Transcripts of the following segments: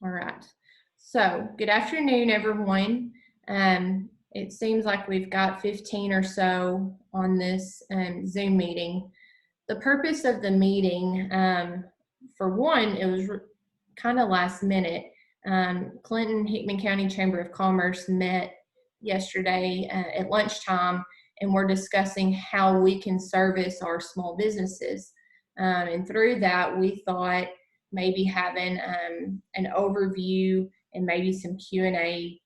All right. So, good afternoon, everyone. It seems like we've got 15 or so on this Zoom meeting. The purpose of the meeting, for one, it was kind of last minute. Clinton-Hickman County Chamber of Commerce met yesterday at lunchtime, and we're discussing how we can service our small businesses. And through that, we thought maybe having an overview and maybe some Q&A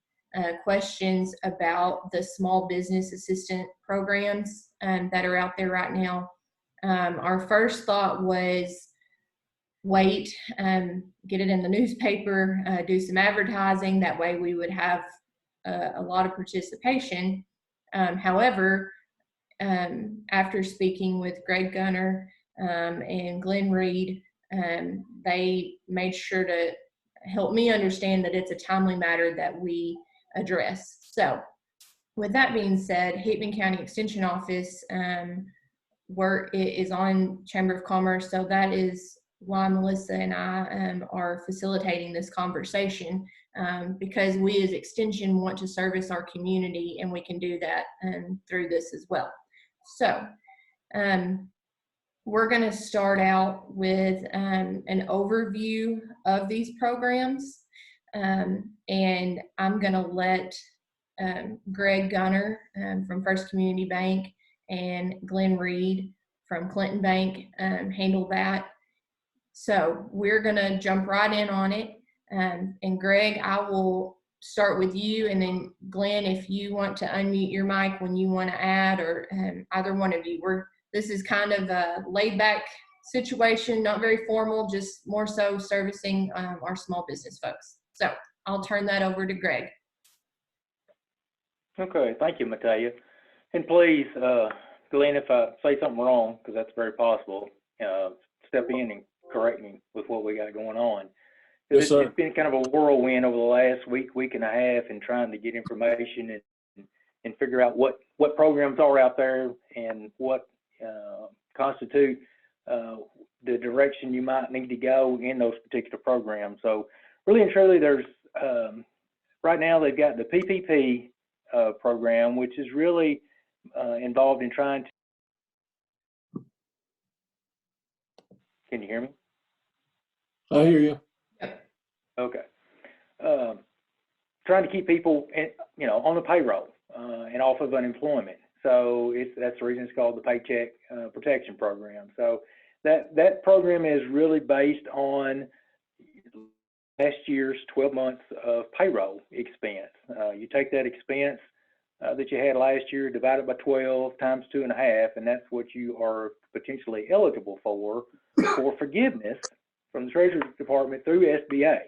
questions about the small business assistant programs that are out there right now. Our first thought was wait, get it in the newspaper, do some advertising. That way we would have a lot of participation. However, after speaking with Greg Gunner and Glenn Reed, they made sure to help me understand that it's a timely matter that we address. So with that being said, Hickman County Extension Office work is on Chamber of Commerce, so that is why Melissa and I are facilitating this conversation, because we as Extension want to service our community, and we can do that through this as well. So we're going to start out with an overview of these programs, and I'm going to let Greg Gunner from First Community Bank and Glenn Reed from Clinton Bank handle that. So we're going to jump right in on it. And Greg, I will start with you, and then Glenn, if you want to unmute your mic when you want to add, or either one of you. This is kind of a laid-back situation, not very formal, just more so servicing our small business folks. So I'll turn that over to Greg. Okay, thank you, Matea. And please, Glenn, if I say something wrong, because that's very possible, step in and correct me with what we got going on. Yes, sir. It's been kind of a whirlwind over the last week and a half, in trying to get information and figure out what programs are out there and what constitute the direction you might need to go in those particular programs. So really and truly, there's right now they've got the PPP program, which is really involved in trying to. Can you hear me? I hear you. Okay. Trying to keep people, on the payroll and off of unemployment. So that's the reason it's called the Paycheck Protection Program. So that program is really based on last year's 12 months of payroll expense. You take that expense that you had last year, divide it by 12 times 2.5, and that's what you are potentially eligible for forgiveness from the Treasury Department through SBA.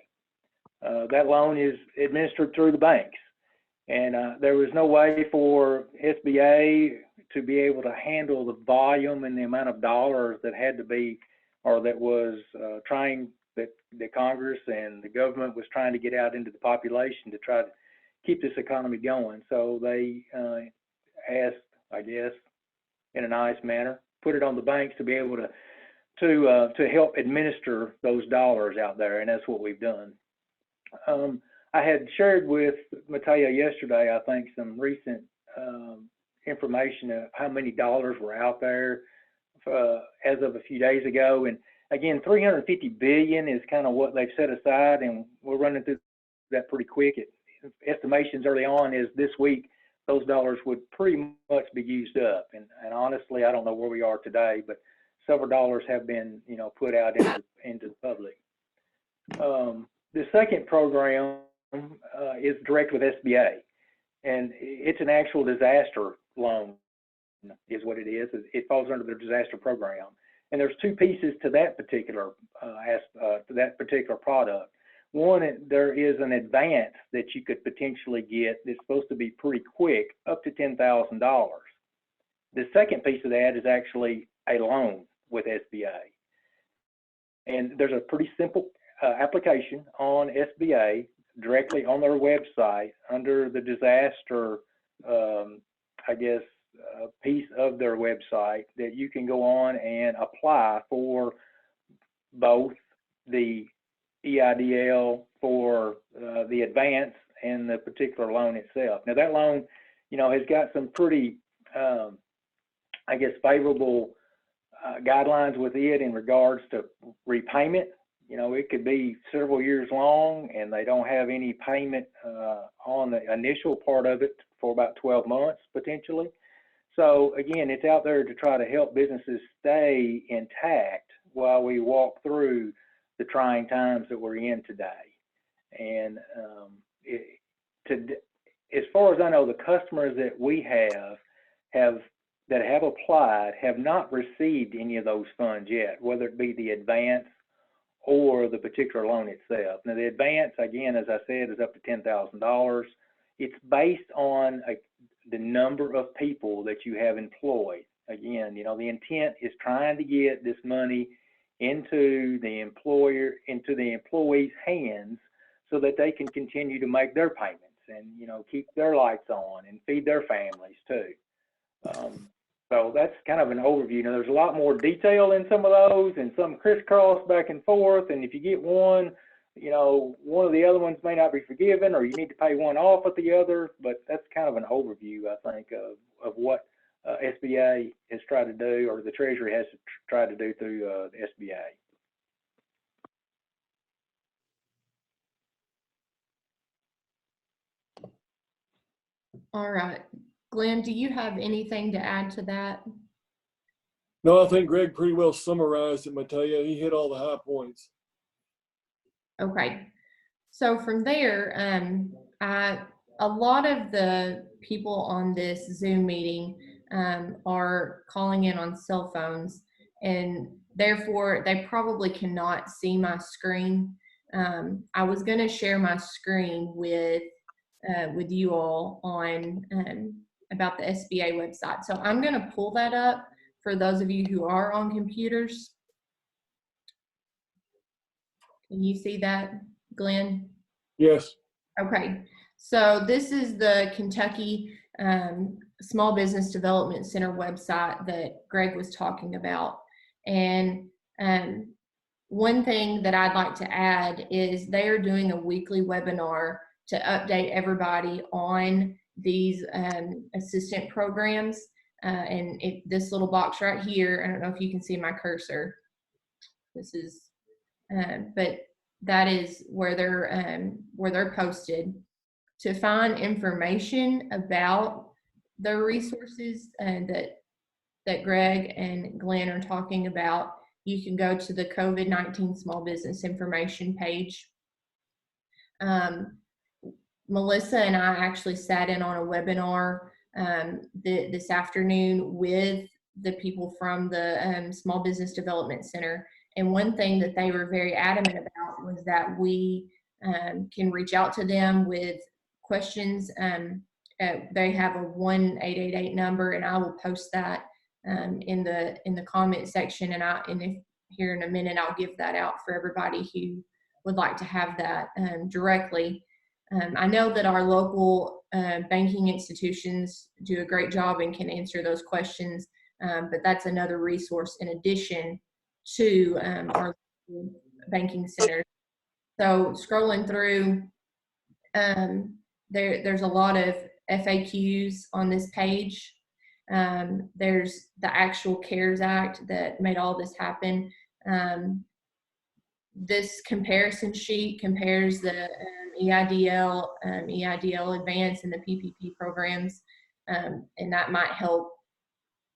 That loan is administered through the banks, and there was no way for SBA to be able to handle the volume and the amount of dollars that had to be, or that was that Congress and the government was trying to get out into the population to try to keep this economy going. So they asked, I guess, in a nice manner, put it on the banks to be able to help administer those dollars out there, and that's what we've done. I had shared with Matea yesterday, I think, some recent information of how many dollars were out there as of a few days ago, and again, 350 billion is kind of what they've set aside, and we're running through that pretty quick. Estimations early on is this week those dollars would pretty much be used up, and honestly, I don't know where we are today, but several dollars have been put out into the public. The second program is direct with SBA, and it's an actual disaster loan is what it is. It falls under the disaster program, and there's two pieces to that particular product. One, there is an advance that you could potentially get that's supposed to be pretty quick, up to $10,000. The second piece of that is actually a loan with SBA, and there's a pretty simple application on SBA directly on their website under the disaster, piece of their website, that you can go on and apply for both the EIDL for the advance and the particular loan itself. Now that loan, has got some pretty, I guess, favorable guidelines with it in regards to repayment. It could be several years long and they don't have any payment on the initial part of it for about 12 months potentially. So again, it's out there to try to help businesses stay intact while we walk through the trying times that we're in today. And as far as I know, the customers that we have applied have not received any of those funds yet, whether it be the advance or the particular loan itself. Now the advance, again, as I said, is up to $10,000. It's based on the number of people that you have employed. Again, the intent is trying to get this money into the employee's hands so that they can continue to make their payments and, keep their lights on and feed their families too. So that's kind of an overview. Now there's a lot more detail in some of those and some crisscross back and forth. And if you get one, one of the other ones may not be forgiven, or you need to pay one off with the other, but that's kind of an overview, I think, of what SBA has tried to do, or the Treasury has tried to do through the SBA. All right. Glenn, do you have anything to add to that? No, I think Greg pretty well summarized it, Matea. He hit all the high points. Okay. So from there, a lot of the people on this Zoom meeting are calling in on cell phones, and therefore they probably cannot see my screen. I was going to share my screen with you all on about the SBA website. So I'm going to pull that up for those of you who are on computers. Can you see that, Glenn? Yes. Okay. So this is the Kentucky Small Business Development Center website that Greg was talking about. And one thing that I'd like to add is they are doing a weekly webinar to update everybody on these assistant programs. And this little box right here, I don't know if you can see my cursor. This is, but that is where they're posted. To find information about the resources that Greg and Glenn are talking about, you can go to the COVID-19 Small Business Information page. Melissa and I actually sat in on a webinar this afternoon with the people from the Small Business Development Center. And one thing that they were very adamant about was that we can reach out to them with questions. They have a 1-888 number, and I will post that in the comment section. And if here in a minute, I'll give that out for everybody who would like to have that directly. I know that our local banking institutions do a great job and can answer those questions, but that's another resource in addition to our banking centers. So scrolling through, there's a lot of FAQs on this page. There's the actual CARES Act that made all this happen. This comparison sheet compares the EIDL, EIDL Advance, and the PPP programs, and that might help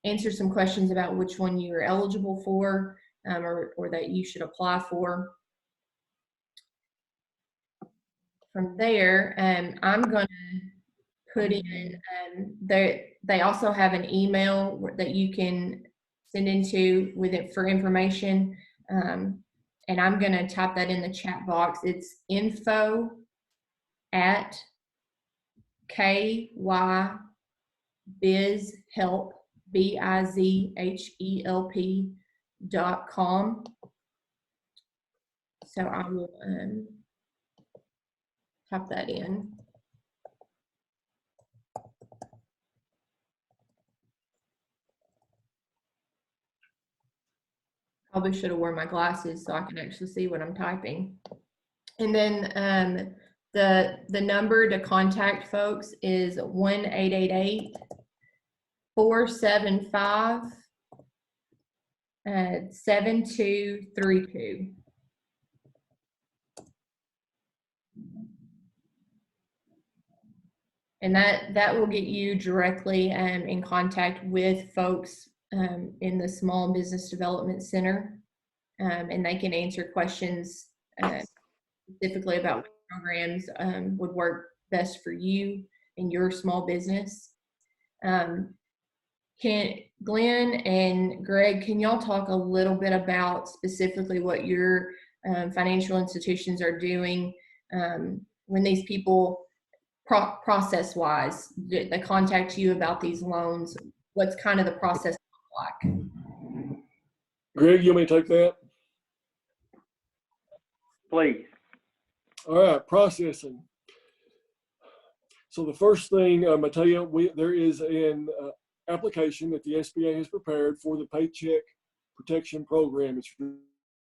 answer some questions about which one you're eligible for or that you should apply for. From there, I'm going to put in, they also have an email that you can send into with it for information. And I'm going to type that in the chat box. It's info@kybizhelp, bizhelp.com. So I will type that in. Probably should have worn my glasses so I can actually see what I'm typing. And then the number to contact folks is 1-888-475 7232. And that will get you directly in contact with folks in the Small Business Development Center, and they can answer questions specifically about what programs would work best for you and your small business. Glenn and Greg, can y'all talk a little bit about specifically what your financial institutions are doing when these people process-wise, they contact you about these loans? What's kind of the process like? Greg, you want me to take that? Please. All right, processing. So the first thing, Mateo, there is an application that the SBA has prepared for the Paycheck Protection Program. It's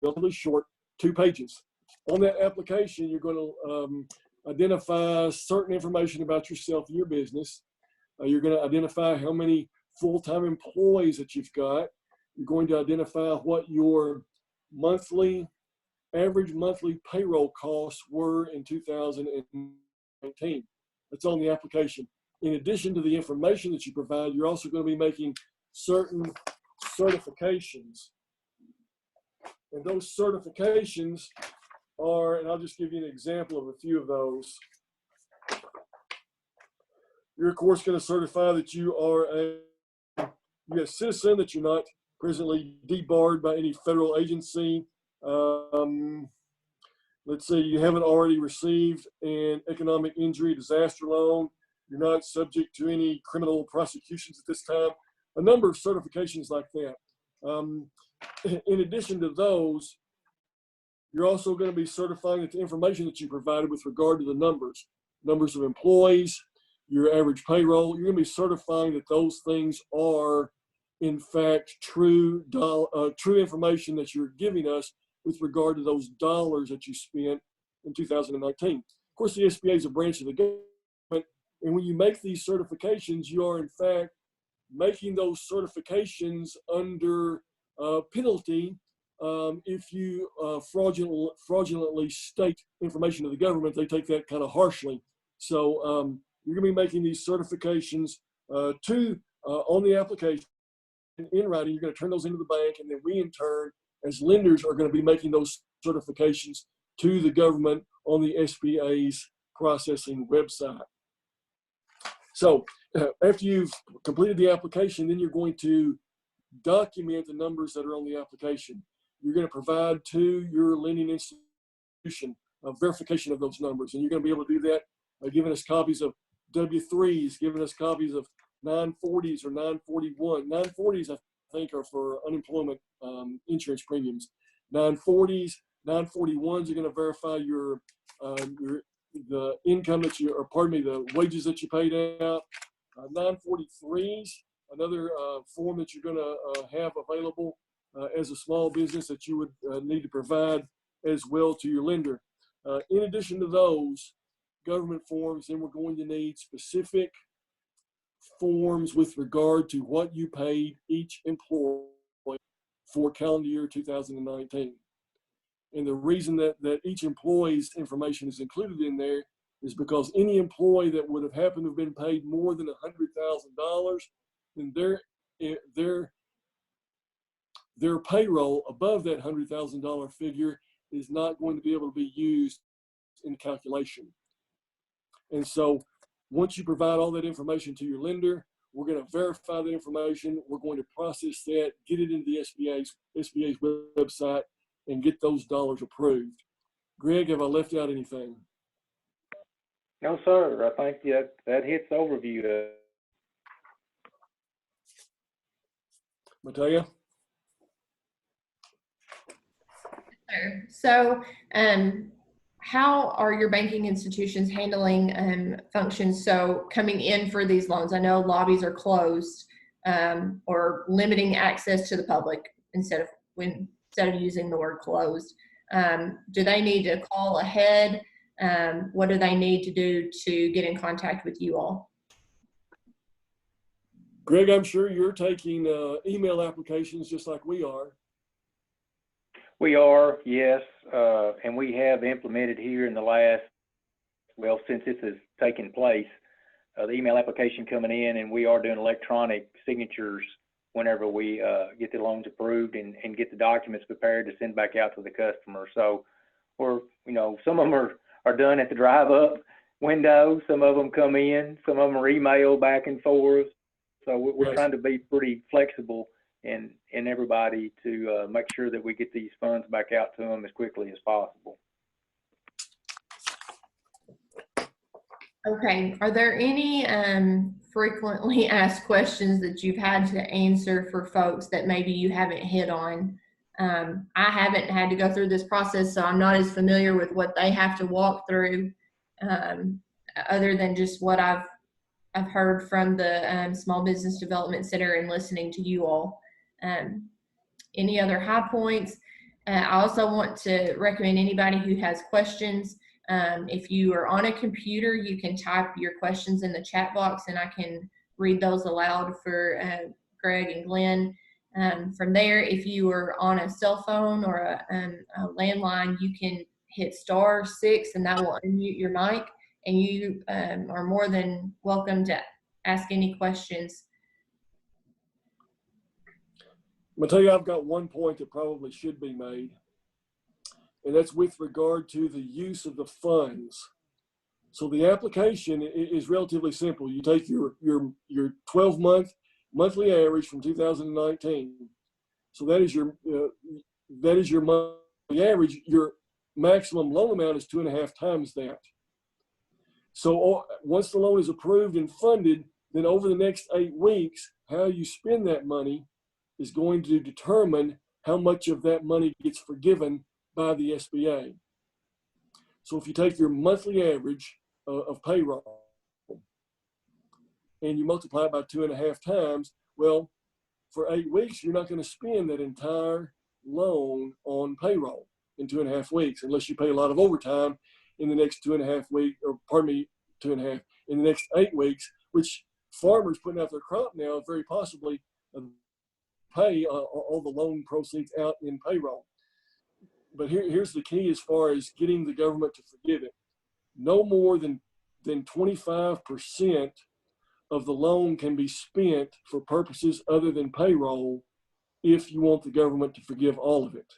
relatively short, 2 pages. On that application, you're going to identify certain information about yourself and your business. You're going to identify how many full-time employees that you've got. You're going to identify what your average monthly payroll costs were in 2019. That's on the application. In addition to the information that you provide, you're also going to be making certain certifications. And those certifications are, and I'll just give you an example of a few of those. You're of course going to certify that you're a citizen, that you're not presently debarred by any federal agency. Let's say you haven't already received an economic injury disaster loan. You're not subject to any criminal prosecutions at this time. A number of certifications like that. In addition to those, you're also going to be certifying that the information that you provided with regard to the numbers of employees, your average payroll, you're going to be certifying that those things are, in fact, true information that you're giving us with regard to those dollars that you spent in 2019. Of course, the SBA is a branch of the government, and when you make these certifications, you are, in fact, making those certifications under penalty if you fraudulently state information to the government. They take that kind of harshly. So you're going to be making these certifications on the application in writing. You're going to turn those into the bank, and then we, in turn, as lenders, are going to be making those certifications to the government on the SBA's processing website. So after you've completed the application, then you're going to document the numbers that are on the application. You're going to provide to your lending institution a verification of those numbers, and you're going to be able to do that by giving us copies of W-3s, giving us copies of 940s or 941. 940s, I think, are for unemployment insurance premiums. 940s, 941s are going to verify the income that you, or pardon me, the wages that you paid out. 943s, another form that you're going to have available as a small business that you would need to provide as well to your lender. In addition to those government forms, then we're going to need specific forms with regard to what you paid each employee for calendar year 2019. And the reason that each employee's information is included in there is because any employee that would have happened to have been paid more than $100,000, then their payroll above that $100,000 figure is not going to be able to be used in calculation. And so once you provide all that information to your lender, we're going to verify the information. We're going to process that, get it into the SBA's website, and get those dollars approved. Greg, have I left out anything? No, sir. I think that hits the overview. Mateo? So, how are your banking institutions handling functions? So, coming in for these loans, I know lobbies are closed, or limiting access to the public instead of using the word closed. Do they need to call ahead? What do they need to do to get in contact with you all? Greg, I'm sure you're taking email applications just like we are. We are, yes, and we have implemented here in the last, well, since this has taken place, the email application coming in, and we are doing electronic signatures whenever we get the loans approved and get the documents prepared to send back out to the customer. So we're, some of them are done at the drive-up window, some of them come in, some of them are emailed back and forth. So we're Yes. trying to be pretty flexible in everybody to make sure that we get these funds back out to them as quickly as possible. Okay, are there any frequently asked questions that you've had to answer for folks that maybe you haven't hit on? I haven't had to go through this process, so I'm not as familiar with what they have to walk through, other than just what I've heard from the Small Business Development Center and listening to you all. Any other high points? I also want to recommend anybody who has questions, if you are on a computer, you can type your questions in the chat box and I can read those aloud for Greg and Glenn. From there, if you are on a cell phone or a landline, you can hit *6 and that will unmute your mic, and you are more than welcome to ask any questions. I'm gonna tell you, I've got one point that probably should be made, and that's with regard to the use of the funds. So the application is relatively simple. You take your 12-month monthly average from 2019. So that is your monthly average. Your maximum loan amount is 2.5 times that. So once the loan is approved and funded, then over the next 8 weeks, how you spend that money is going to determine how much of that money gets forgiven by the SBA. So if you take your monthly average of payroll and you multiply it by 2.5 times, well, for 8 weeks, you're not going to spend that entire loan on payroll in 2.5 weeks, unless you pay a lot of overtime in the next 2.5 weeks, or pardon me, 2.5, in the next 8 weeks, which farmers putting out their crop now very possibly pay all the loan proceeds out in payroll. But here's the key as far as getting the government to forgive it. No more than 25% of the loan can be spent for purposes other than payroll if you want the government to forgive all of it.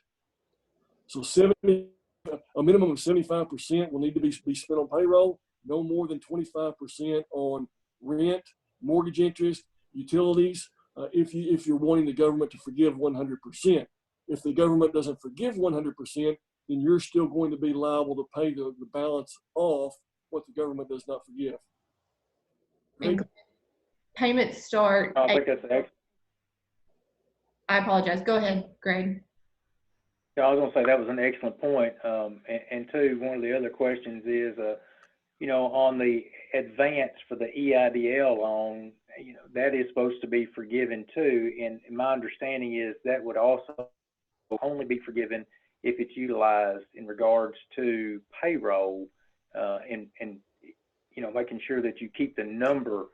So a minimum of 75% will need to be spent on payroll, no more than 25% on rent, mortgage interest, utilities, if you're wanting the government to forgive 100%. If the government doesn't forgive 100%, then you're still going to be liable to pay the balance off what the government does not forgive. And payments start. I think that's excellent. I apologize. Go ahead, Greg. Yeah, I was going to say that was an excellent point. And two, one of the other questions is, on the advance for the EIDL loan, that is supposed to be forgiven too. And my understanding is that would also only be forgiven if it's utilized in regards to payroll, and making sure that you keep the number,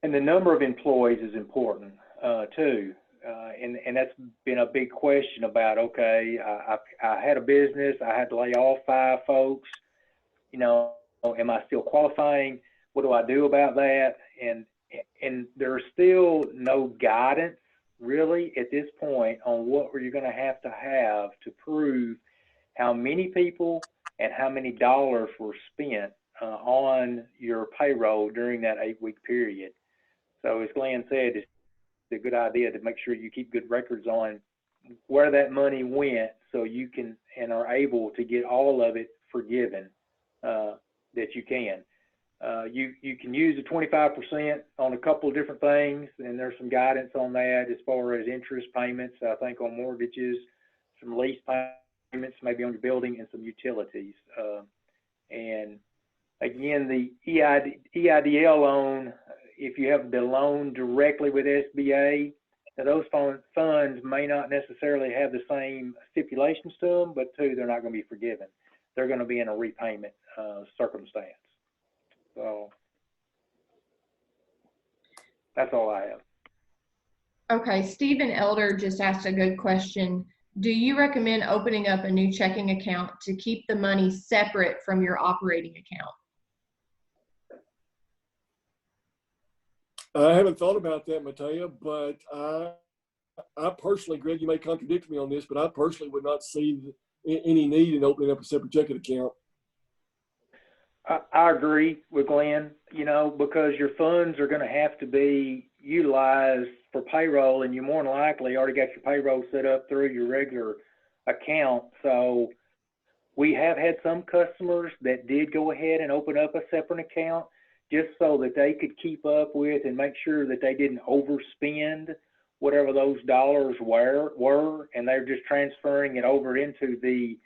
and the number of employees is important too. And that's been a big question about, okay, I had a business, I had to lay off 5 folks, am I still qualifying? What do I do about that? And there's still no guidance really at this point on what you're going to have to prove how many people and how many dollars were spent on your payroll during that 8-week period. So as Glenn said, it's a good idea to make sure you keep good records on where that money went, so you can and are able to get all of it forgiven that you can. You can use the 25% on a couple of different things, and there's some guidance on that as far as interest payments, I think on mortgages, some lease payments, maybe on your building, and some utilities. And again, the EIDL loan, if you have the loan directly with SBA, Now, those funds may not necessarily have the same stipulations to them, but two, they're not going to be forgiven. They're going to be in a repayment circumstance. So that's all I have. Okay, Stephen Elder just asked a good question. Do you recommend opening up a new checking account to keep the money separate from your operating account? I haven't thought about that, Matea, but I personally, Greg, you may contradict me on this, but I personally would not see any need in opening up a separate checking account. I agree with Glenn, you know, because your funds are going to have to be utilized for payroll, and you more than likely already got your payroll set up through your regular account. So we have had some customers that did go ahead and open up a separate account just so that they could keep up with and make sure that they didn't overspend whatever those dollars were, and they're just transferring it over into the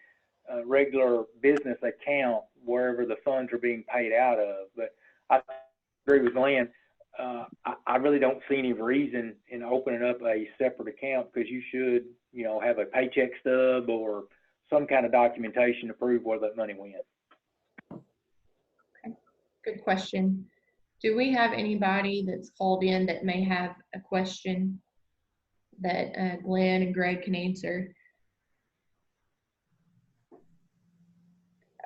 regular business account wherever the funds are being paid out of. But I agree with Glenn. I really don't see any reason in opening up a separate account, because you should, you know, have a paycheck stub or some kind of documentation to prove where that money went. Okay. Good question. Do we have anybody that's called in that may have a question that Glenn and Greg can answer?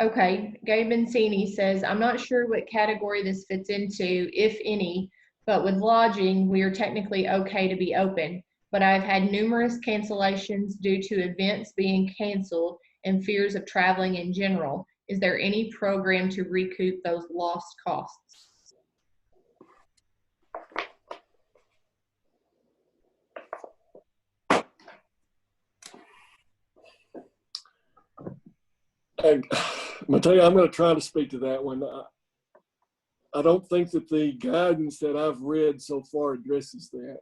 Okay, Gabe Mancini says, I'm not sure what category this fits into, if any, but with lodging, we are technically okay to be open. But I've had numerous cancellations due to events being canceled and fears of traveling in general. Is there any program to recoup those lost costs? Matea, I'm going to try to speak to that one. I don't think that the guidance that I've read so far addresses that.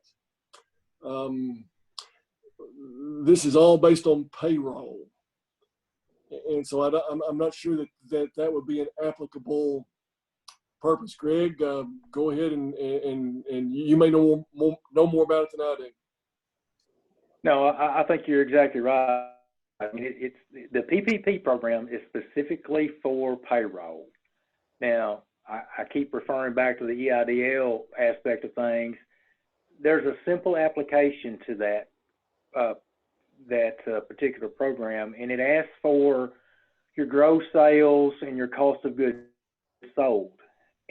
This is all based on payroll. And so I'm not sure that would be an applicable purpose. Greg, go ahead and you may know more about it than I do. No, I think you're exactly right. I mean, it's the PPP program is specifically for payroll. Now, I keep referring back to the EIDL aspect of things. There's a simple application to that particular program, and it asks for your gross sales and your cost of goods sold.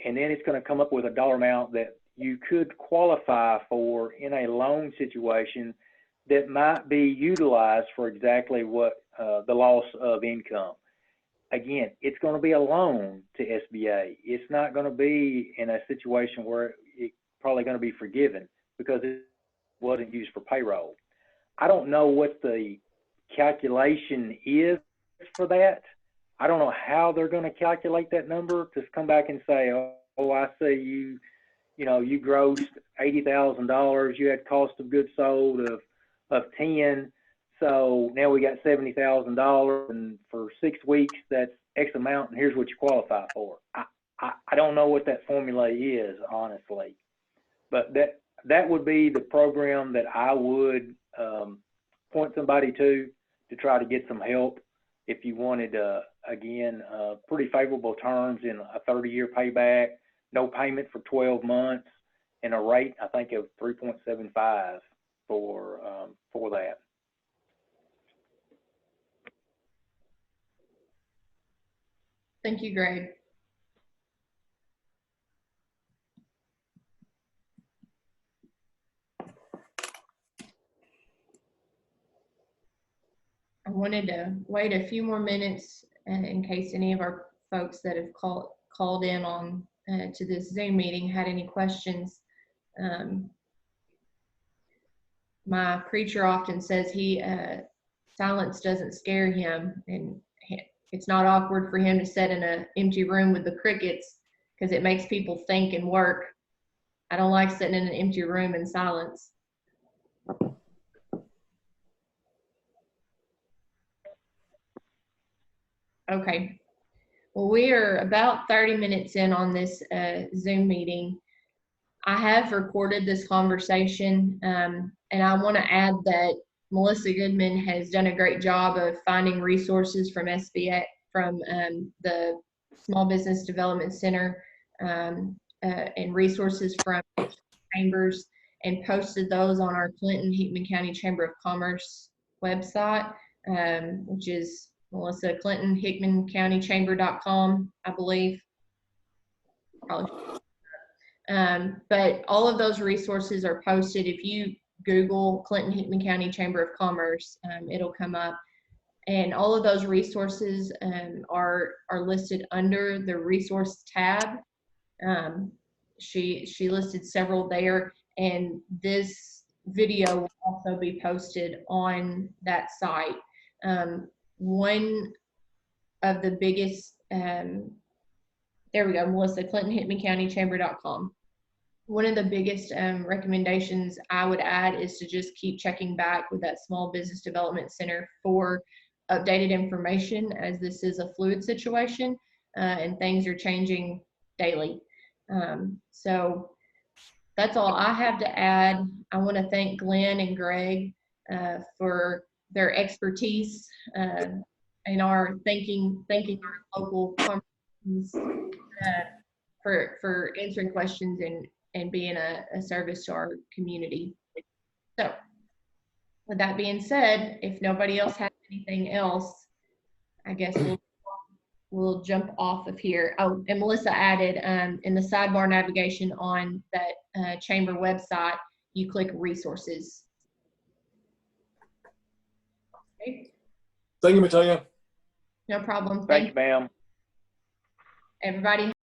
And then it's going to come up with a dollar amount that you could qualify for in a loan situation that might be utilized for exactly what the loss of income. Again, it's going to be a loan to SBA. It's not going to be in a situation where it's probably going to be forgiven because it wasn't used for payroll. I don't know what the calculation is for that. I don't know how they're going to calculate that number to come back and say, oh, I see you grossed $80,000. You had cost of goods sold of 10. So now we got $70,000, and for 6 weeks, that's X amount, and here's what you qualify for. I don't know what that formula is, honestly, but that would be the program that I would point somebody to try to get some help if you wanted, again, pretty favorable terms in a 30-year payback, no payment for 12 months, and a rate, I think, of 3.75 for that. Thank you, Greg. I wanted to wait a few more minutes in case any of our folks that have called in on to this Zoom meeting had any questions. My preacher often says silence doesn't scare him, and it's not awkward for him to sit in an empty room with the crickets because it makes people think and work. I don't like sitting in an empty room in silence. Okay. Well, we are about 30 minutes in on this Zoom meeting. I have recorded this conversation. And I want to add that Melissa Goodman has done a great job of finding resources from SBA, from the Small Business Development Center, and resources from chambers, and posted those on our Clinton-Hickman County Chamber of Commerce website, which is Melissa ClintonHickmanCountyChamber.com, I believe. Probably. But all of those resources are posted. If you Google Clinton-Hickman County Chamber of Commerce, it'll come up. And all of those resources are listed under the resource tab. She listed several there, and this video will also be posted on that site. One of the biggest, there we go, Melissa, ClintonHickmanCountyChamber.com. One of the biggest recommendations I would add is to just keep checking back with that Small Business Development Center for updated information, as this is a fluid situation and things are changing daily. So that's all I have to add. I want to thank Glenn and Greg for their expertise in our thanking our local conferences for answering questions and being a service to our community. So with that being said, if nobody else has anything else, I guess we'll jump off of here. Oh, and Melissa added in the sidebar navigation on that chamber website, you click resources. Okay. Thank you, Matea. No problem. Thank you, ma'am. Everybody.